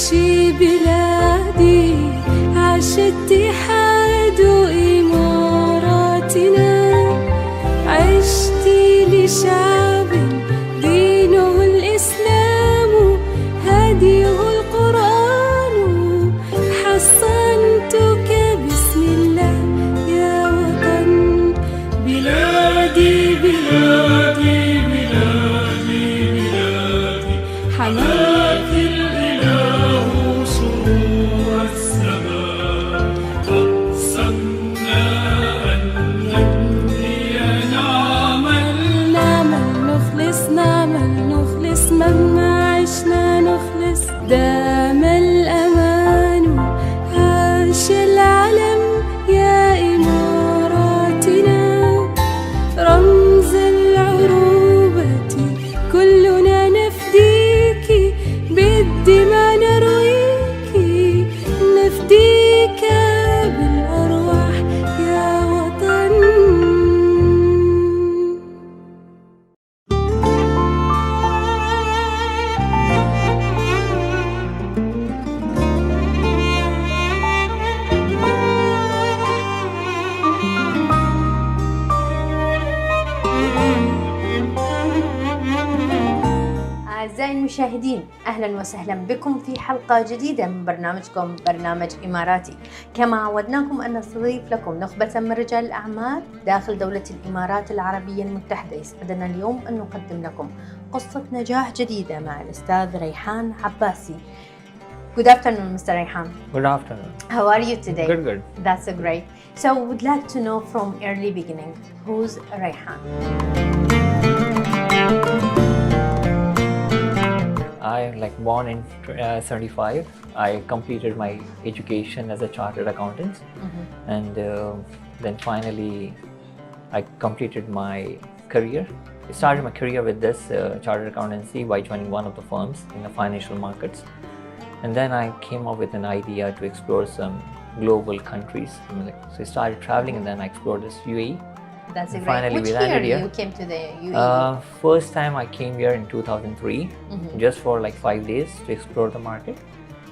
عيشي بلادي عاش اتحاد إماراتنا عشتي لشعب دينه الإسلام هديه القرآن حصنتك بسم الله يا وطن بلادي بلادي بلادي بلادي حماك الإله سرور السماء أقسمنا أن نبني نعمل نخلص مهما عشنا نخلص دام الأمان عاش العلم يا إماراتنا رمز العروبة كلنا نفديك بالدماء نرويك نفديك بالأرواح يا وطن أعزائي المشاهدين، أهلا وسهلا بكم في حلقة جديدة من برنامجكم برنامج إماراتي. كما عودناكم أن نستضيف لكم نخبة من رجال الأعمال داخل دولة الإمارات العربية المتحدة. يسعدنا اليوم أن نقدم لكم قصة نجاح جديدة مع الأستاذ ريحان عباسي. Good afternoon, Mr. Rehan. Good afternoon. How are you today? Good. That's great. So, would like to know from early beginning, who's Rehan? I born in 75. I completed my education as a chartered accountant, and then finally I completed my career. I started my career with this chartered accountancy by joining one of the firms in the financial markets, and then I came up with an idea to explore some global countries. So I started traveling, and then I explored this UAE. That's And great. finally Which we landed year here. you came to the UAE? First time I came here in 2003, just for 5 days to explore the market,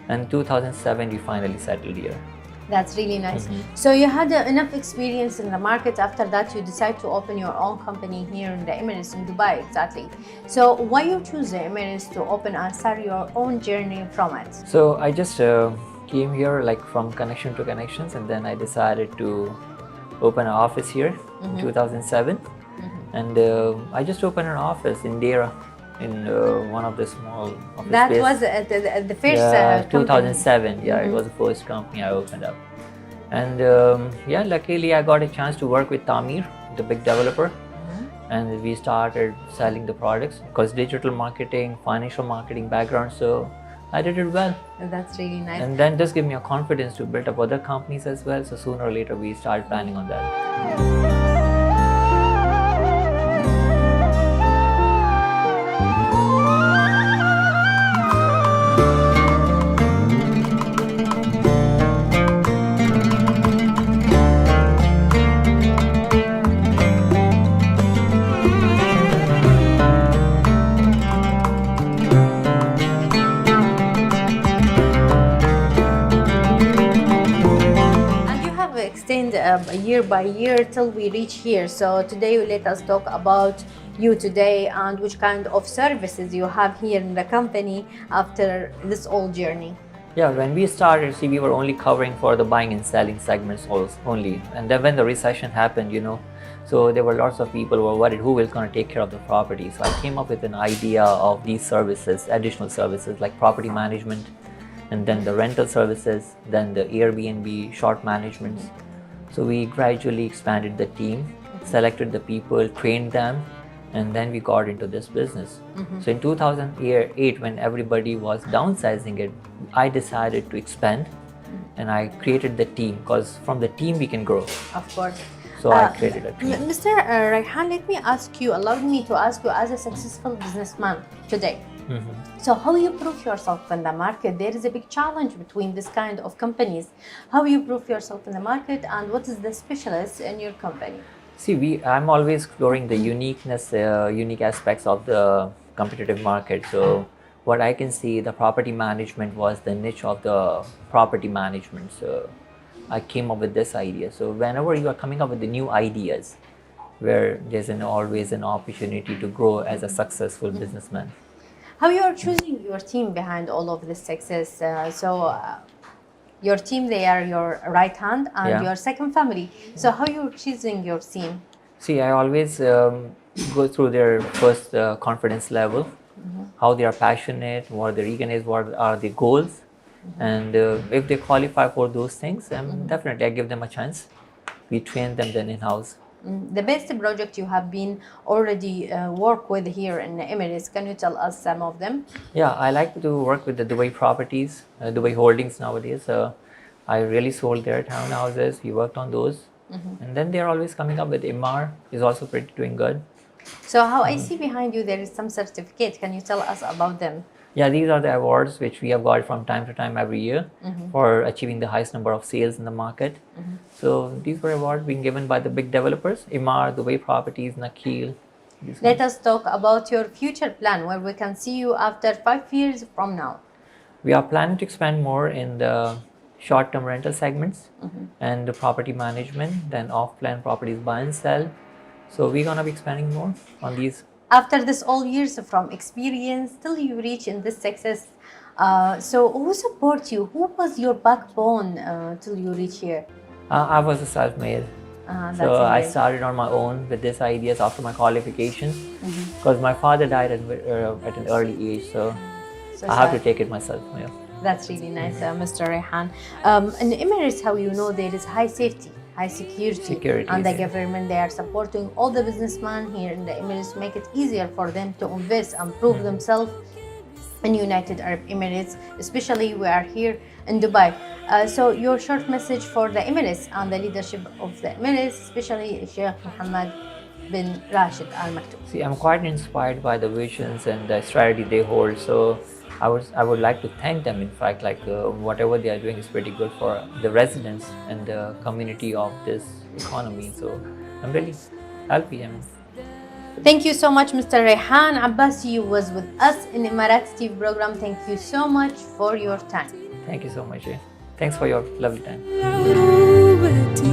and 2007 we finally settled here. That's really nice. So you had enough experience in the market. After that, you decide to open your own company here in the Emirates, in Dubai, exactly. So why you choose the Emirates to open and start your own journey from it? So I just came here from connection to connections, and then I decided to open an office here in 2007, and I just opened an office in Dera, in one of the small office That space. was the first company. 2007. Yeah, it was the first company I opened up, and luckily I got a chance to work with Tamir, the big developer, and we started selling the products because digital marketing, financial marketing background, so I did it well. That's really nice. And then just give me a confidence to build up other companies as well. So sooner or later we started planning on that. Extend year by year till we reach here. So today let us talk about you today and which kind of services you have here in the company after this whole journey. Yeah, when we started, we were only covering for the buying and selling segments only. And then when the recession happened, so there were lots of people who were worried who was going to take care of the property. So I came up with an idea of these services, additional services like property management, and then the rental services, then the Airbnb, short managements. So we gradually expanded the team, selected the people, trained them, and then we got into this business. So in 2008, when everybody was downsizing it, I decided to expand, and I created the team, because from the team we can grow. Of course. So I created a team. Mr. Rehan, let me ask you, allow me to ask you, as a successful businessman today, so how you prove yourself in the market? There is a big challenge between this kind of companies. How you prove yourself in the market, and what is the specialist in your company? See, I'm always exploring the unique aspects of the competitive market. So what I can see, the property management was the niche of the property management. So I came up with this idea. So whenever you are coming up with the new ideas, where there's always an opportunity to grow as a successful businessman. How you are choosing your team behind all of this success? Your team, they are your right hand and Yeah. your second family. So how you're choosing your team? See, I always go through their first confidence level, how they are passionate, what their eagerness, what are the goals, and if they qualify for those things, definitely I give them a chance. We train them then in-house. The best project you have been already work with here in the Emirates, can you tell us some of them? Yeah, I like to work with the Dubai properties, Dubai holdings nowadays. I really sold their townhouses. We worked on those. And then they're always coming up with Imar, is also pretty doing good. So how I see behind you there is some certificate. Can you tell us about them? Yeah, these are the awards which we have got from time to time every year for achieving the highest number of sales in the market. So these were awards being given by the big developers, Imar, Dubai Properties, Nakil. Let us talk about your future plan, where we can see you after 5 years from now. We are planning to expand more in the short-term rental segments and the property management, then off-plan properties buy and sell. So we're gonna be expanding more on these. After this all years from experience till you reach in this success, so who support you? Who was your backbone till you reach here? I was a self-made. That's So I amazing. started on my own with these ideas after my qualifications because my father died at an early age. So So I have to sad. take it myself. Yeah. That's really nice, Mr. Rehan. In the Emirates, how you know there is high safety, high security, and the yeah. government, they are supporting all the businessmen here in the Emirates, make it easier for them to invest and prove themselves in United Arab Emirates, especially we are here in Dubai. So your short message for the Emirates and the leadership of the Emirates, especially Sheikh Mohammed bin Rashid Al Maktoum. See, I'm quite inspired by the visions and the strategy they hold. So I would like to thank them. In fact, like whatever they are doing is pretty good for the residents and the community of this economy. So I'm really happy. Thank you so much, Mr. Rehan Abbasi. You was with us in Emirati TV program. Thank you so much for your time. Thank you so much. Thanks for your lovely time. العروبة